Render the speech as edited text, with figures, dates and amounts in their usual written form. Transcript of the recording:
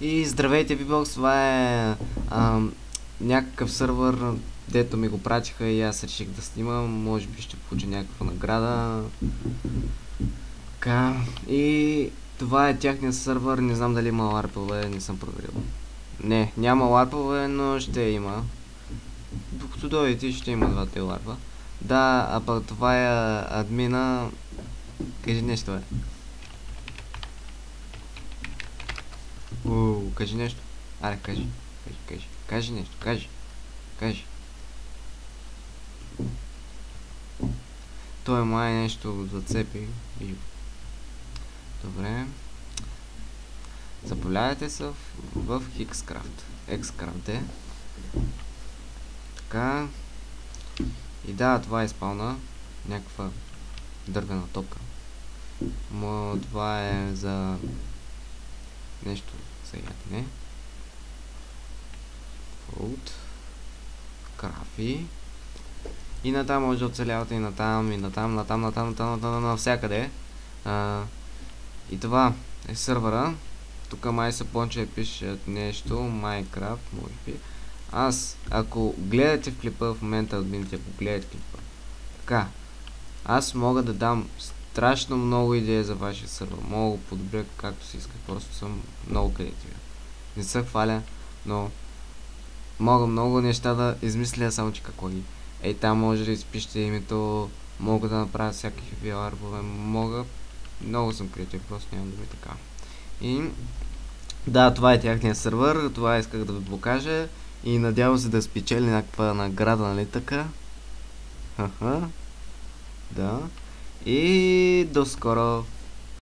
И здравейте, VBOX, това е някакъв сървър, дето ми го пратиха и аз реших да снимам. Може би ще получа някаква награда. Така, и това е тяхния сървър, не знам дали има ларпове, не съм проверил. Не, няма ларпове, но ще има. Докато дойдете ще има двата ларва. Да, а пък това е админа. Кажи нещо, бе. Кажи нещо. Аре, кажи. Кажи нещо. Кажи. Той май нещо зацепи и... Добре. Заповядайте се в Xcraft. Xcraft е. Така. И да, това е спална. Някаква дървена топка. Но това е за... нещо за ядене. Фуд. Крафи. И натам може да оцелявате и натам, навсякъде. И това е сървъра. Тук май се понче пишат нещо, Minecraft, може би. Аз, ако гледате в клипа в момента, админите, ако гледате клипа. Така, аз мога да дам страшно много идеи за вашия сървър. Мога го подобря както си иска, просто съм много креативен. Не се хваля, но мога много неща да измисля, само че какво ги. Ей, там може да изпишете името, мога да направя всякакви арбове, много съм креатив, просто няма да ми така. И да, това е тяхния сървър, това исках да ви покажа и надявам се да спечели някаква награда, нали така? Да. И до скоро!